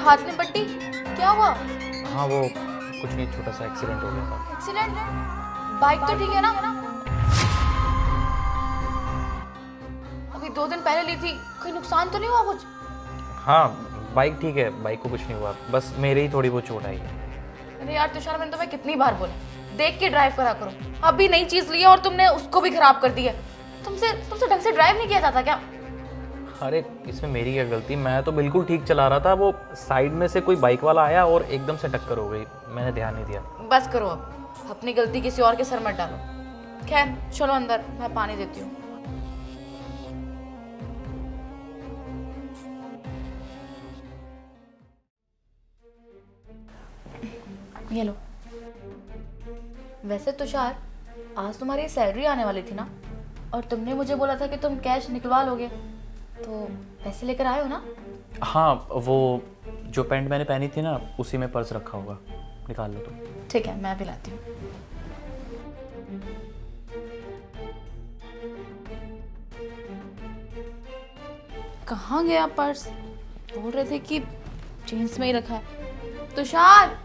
हाथ में पट्टी, क्या हुआ? हाँ वो कुछ नहीं, छोटा सा एक्सीडेंट हो गया था। एक्सीडेंट है? बाइक तो ठीक है ना? अभी 2 दिन पहले ली थी, कोई नुकसान तो नहीं हुआ कुछ? हाँ बाइक ठीक है, बाइक को कुछ नहीं हुआ, बस मेरे ही थोड़ी बहुत चोट आई है। अरे यार तुषार, मैंने तुम्हें कितनी बार बोला देख के ड्राइव करा करो। अभी नई चीज ली है और तुमने उसको भी खराब कर दी है। तुमसे तुमसे ढंग से ड्राइव नहीं किया जाता क्या? अरे इसमें मेरी क्या गलती, मैं तो बिल्कुल ठीक चला रहा था, वो साइड में से कोई बाइक वाला आया और एकदम से टक्कर हो गई, मैंने ध्यान नहीं दिया। बस करो अब, अपनी गलती किसी और के सर मत डालो। खैर चलो अंदर, मैं पानी देती हूँ। ये लो। वैसे तुषार, आज तुम्हारी सैलरी आने वाली थी ना, और तुमने मुझे बोला था कि तुम कैश निकलवा लोगे, तो पैसे लेकर आए हो ना? हाँ वो जो पैंट मैंने पहनी थी ना, उसी में पर्स रखा होगा, निकाल लो तुम। ठीक है, मैं भी लाती हूँ। कहाँ गया पर्स? बोल रहे थे कि जीन्स में ही रखा है। तुषार,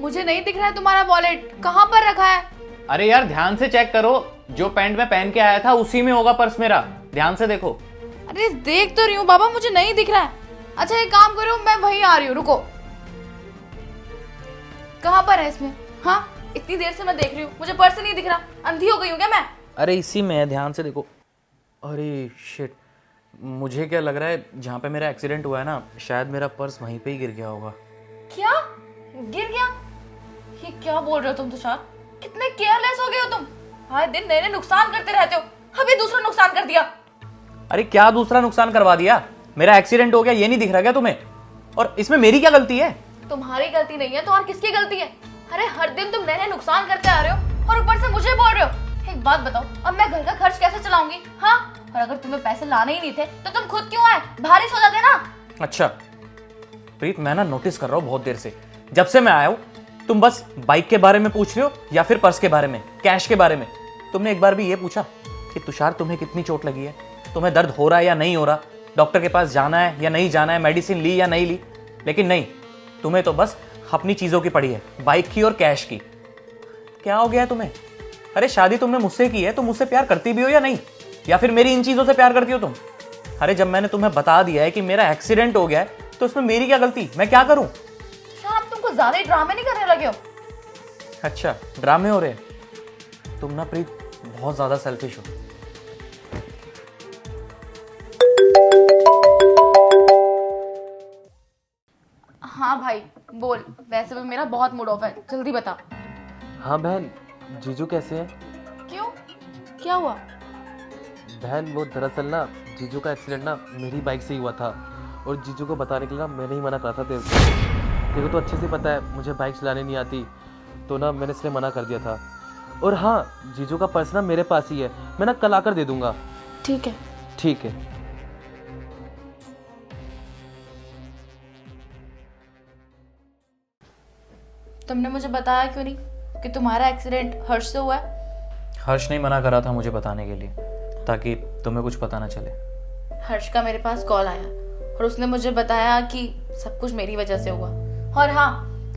मुझे नहीं दिख रहा है तुम्हारा वॉलेट, कहाँ पर रखा है? अरे यार ध्यान से चेक करो, जो पैंट मैं पहन के आया था उसी में होगा पर्स मेरा, ध्यान से देखो। अरे देख तो रही हूँ बाबा, मुझे नहीं दिख रहा है। अच्छा एक काम करो, मैं वहीं आ रही हूँ, रुको। कहाँ पर है इसमें? हाँ इतनी देर से मैं देख रही हूँ, मुझे पर्स नहीं दिख रहा। अंधी हो गई हूँ क्या मैं? अरे इसी में है, ध्यान से देखो। अरे शिट, मुझे क्या लग रहा है, जहाँ पे मेरा एक्सीडेंट हुआ है ना, शायद मेरा पर्स वहीं पे ही गिर गया होगा। क्या गिर गया? ये क्या बोल रहे हो तुम तुषार? कितने केयरलेस हो गए हो तुम। हर दिन नए नए नुकसान करते रहते हो, अभी दूसरा नुकसान कर दिया। अरे क्या दूसरा नुकसान करवा दिया? मेरा एक्सीडेंट हो गया, ये नहीं दिख रहा क्या तुम्हें? और इसमें मेरी क्या गलती है? तुम्हारी गलती नहीं है तो और किसकी गलती है? अरे हर दिन तुम नए नए नुकसान करते आ रहे हो और ऊपर से मुझे बोल रहे हो। एक बात बताओ, अब मैं घर का खर्च कैसे चलाऊंगी? हाँ, और अगर तुम्हें पैसे लाने ही नहीं थे तो तुम खुद क्यों आए? भारी सो जाते ना। अच्छा प्रीत, मैं ना नोटिस कर रहा हूँ बहुत देर से, जब से मैं आया हूँ तुम बस बाइक के बारे में पूछ रहे हो या फिर पर्स के बारे में, कैश के बारे में। तुमने एक बार भी ये पूछा कि तुषार तुम्हें कितनी चोट लगी है, तुम्हें दर्द हो रहा है या नहीं हो रहा, डॉक्टर के पास जाना है या नहीं जाना है, मेडिसिन ली या नहीं ली? लेकिन नहीं, तुम्हें तो बस अपनी चीज़ों की पड़ी है, बाइक की और कैश की। क्या हो गया है तुम्हें? अरे शादी तुमने मुझसे की है, तुम मुझसे प्यार करती भी हो या नहीं, या फिर मेरी इन चीज़ों से प्यार करती हो तुम? अरे जब मैंने तुम्हें बता दिया है कि मेरा एक्सीडेंट हो गया है, तो उसमें मेरी क्या गलती, मैं क्या करूं? आप तुमको ज्यादा ही ड्रामे नहीं करने लगे हो? अच्छा ड्रामे हो रहे हैं? तुम ना प्रीत बहुत ज्यादा सेल्फिश हो। हाँ भाई बोल, वैसे भी मेरा बहुत मूड ऑफ है, जल्दी बता। हाँ बहन, जीजू कैसे हैं? क्यों, क्या हुआ? बहन वो दरअसल ना जीजू का एक्सीडेंट ना मेरी बाइक से ही हुआ था, और जीजू को बताने के लिए ना मैंने ही मना करा था तेरे को तो अच्छे से पता है मुझे बाइक चलाने नहीं आती, तो ना मैंने इसलिए मना कर दिया था। और हाँ, जीजू का पर्स ना मेरे पास ही है, मैं ना कल आकर दे दूंगा। ठीक है। ठीक है। तुमने मुझे बताया क्यों नहीं कि तुम्हारा एक्सीडेंट हर्ष से हुआ है? हर्ष ने मना करा था मुझे बताने के लिए, ताकि तुम्हें कुछ पता ना चले। हर्ष का मेरे पास कॉल आया और उसने मुझे बताया कि सब कुछ मेरी वजह से हुआ। और हाँ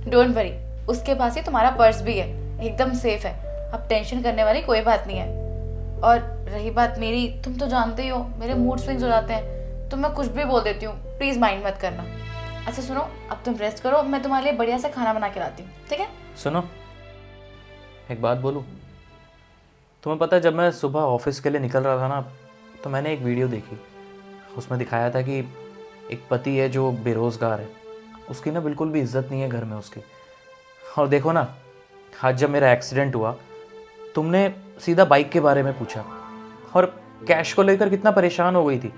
डोंट वरी, उसके पास ही तुम्हारा पर्स भी है, एकदम सेफ है, अब टेंशन करने वाली कोई बात नहीं है। और रही बात मेरी, तुम तो जानते ही हो मेरे मूड स्विंग्स हो जाते हैं, तो मैं कुछ भी बोल देती हूँ, प्लीज़ माइंड मत करना। अच्छा सुनो, अब तुम रेस्ट करो, मैं तुम्हारे लिए बढ़िया से खाना बना के लाती हूँ, ठीक है? सुनो एक बात बोलूं, तुम्हें पता है जब मैं सुबह ऑफिस के लिए निकल रहा था ना, तो मैंने एक वीडियो देखी, उसमें दिखाया था कि एक पति है जो बेरोज़गार है, उसकी ना बिल्कुल भी इज्जत नहीं है घर में उसकी। और देखो ना, आज जब मेरा एक्सीडेंट हुआ, तुमने सीधा बाइक के बारे में पूछा और कैश को लेकर कितना परेशान हो गई थी।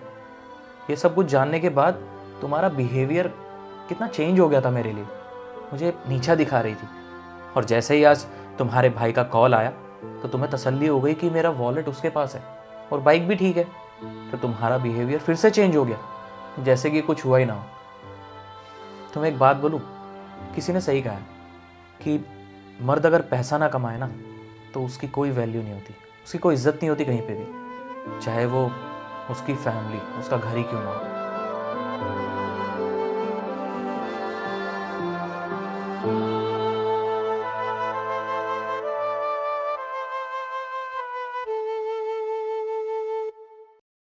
ये सब कुछ जानने के बाद तुम्हारा बिहेवियर कितना चेंज हो गया था मेरे लिए, मुझे नीचा दिखा रही थी। और जैसे ही आज तुम्हारे भाई का कॉल आया, तो तुम्हें तसल्ली हो गई कि मेरा वॉलेट उसके पास है और बाइक भी ठीक है, तो तुम्हारा बिहेवियर फिर से चेंज हो गया, जैसे कि कुछ हुआ ही ना हो। तुम्हें एक बात बोलूं, किसी ने सही कहा है कि मर्द अगर पैसा ना कमाए ना, तो उसकी कोई वैल्यू नहीं होती, उसकी कोई इज्जत नहीं होती कहीं पे भी, चाहे वो उसकी फैमिली, उसका घर ही क्यों ना हो।